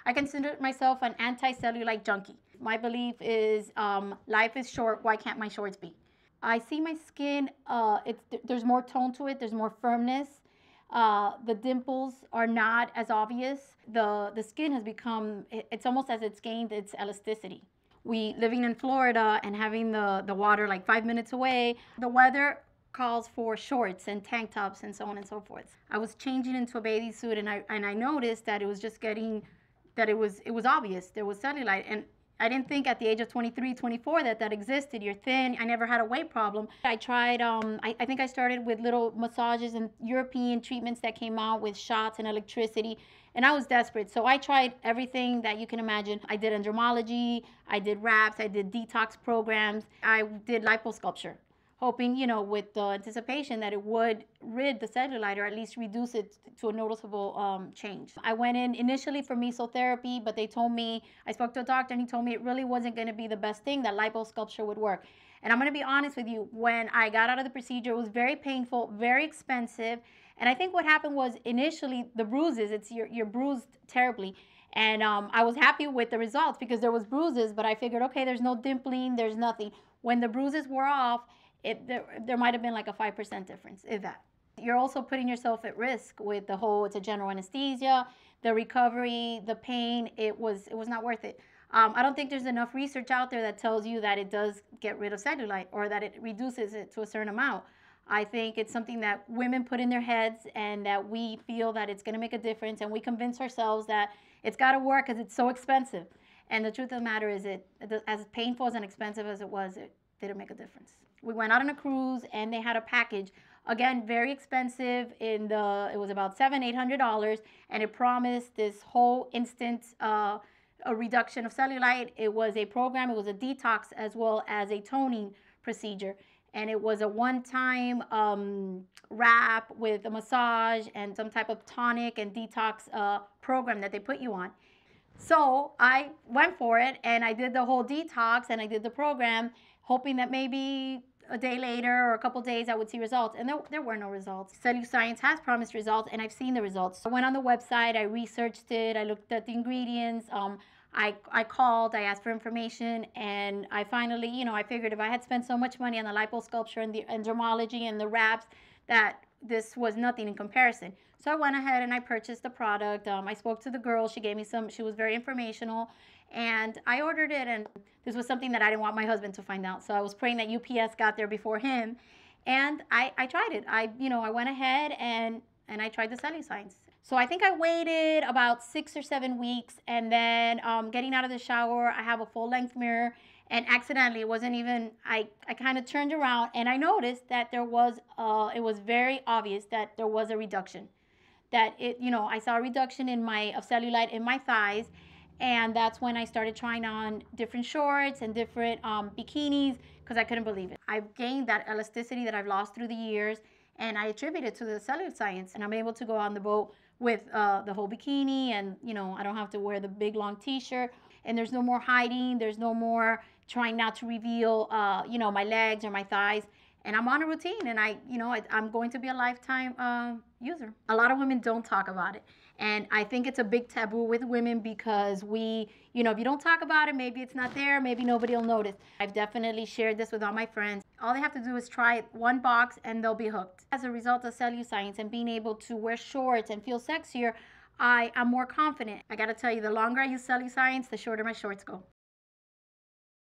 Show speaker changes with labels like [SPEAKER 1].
[SPEAKER 1] I consider myself an anti-cellulite junkie. My belief is life is short, why can't my shorts be? I see my skin, there's more tone to it, there's more firmness. The dimples are not as obvious. The skin has become, it's almost as it's gained its elasticity. We living in Florida and having the water like 5 minutes away, the weather calls for shorts and tank tops and so on and so forth. I was changing into a bathing suit and I noticed that it was just getting, that it was obvious there was cellulite. And I didn't think at the age of 23, 24 that existed. You're thin. I never had a weight problem. I tried, I think I started with little massages and European treatments that came out with shots and electricity. And I was desperate. So I tried everything that you can imagine. I did endermology, I did wraps, I did detox programs, I did liposculpture, hoping, with the anticipation that it would rid the cellulite or at least reduce it to a noticeable change. I went in initially for mesotherapy, but they told me, I spoke to a doctor and he told me it really wasn't going to be the best thing, that liposculpture would work. And I'm going to be honest with you, when I got out of the procedure, it was very painful, very expensive. And I think what happened was initially the bruises, you're bruised terribly. And I was happy with the results because there was bruises, but I figured, okay, there's no dimpling, there's nothing. When the bruises wore off, there might have been like a 5% difference, if that. You're also putting yourself at risk with the whole, it's a general anesthesia, the recovery, the pain, it was not worth it. I don't think there's enough research out there that tells you that it does get rid of cellulite or that it reduces it to a certain amount. I think it's something that women put in their heads and that we feel that it's going to make a difference, and we convince ourselves that it's got to work because it's so expensive. And the truth of the matter is, as painful and expensive as it was, it didn't make a difference. We went out on a cruise and they had a package, again, very expensive. It was about $700-800, and it promised this whole instant a reduction of cellulite. It was a program, it was a detox as well as a toning procedure. And it was a one-time wrap with a massage and some type of tonic and detox program that they put you on. So I went for it and I did the whole detox and I did the program, hoping that maybe a day later or a couple days I would see results. And there were no results. CelluScience has promised results and I've seen the results. I went on the website, I researched it, I looked at the ingredients, I called, I asked for information, and I finally, I figured if I had spent so much money on the liposculpture and the endermology and the wraps, that this was nothing in comparison. So I went ahead and I purchased the product. I spoke to the girl. She gave me some, she was very informational, and I ordered it, and this was something that I didn't want my husband to find out. So I was praying that UPS got there before him, and I tried it. I went ahead and I tried the CelluScience. So I think I waited about 6 or 7 weeks, and then getting out of the shower, I have a full-length mirror, and accidentally, it wasn't even, I kind of turned around, and I noticed that there was, it was very obvious that there was a reduction. That I saw a reduction of cellulite in my thighs, and that's when I started trying on different shorts and different bikinis, because I couldn't believe it. I've gained that elasticity that I've lost through the years, and I attribute it to the CelluScience, and I'm able to go on the boat with the whole bikini, and I don't have to wear the big long t-shirt, and there's no more hiding, there's no more trying not to reveal my legs or my thighs. And I'm on a routine, and I'm going to be a lifetime user. A lot of women don't talk about it, and I think it's a big taboo with women because if you don't talk about it, maybe it's not there, maybe nobody will notice. I've definitely shared this with all my friends. All they have to do is try one box and they'll be hooked. As a result of CelluScience and being able to wear shorts and feel sexier, I'm more confident. I gotta tell you, the longer I use CelluScience, the shorter my shorts go.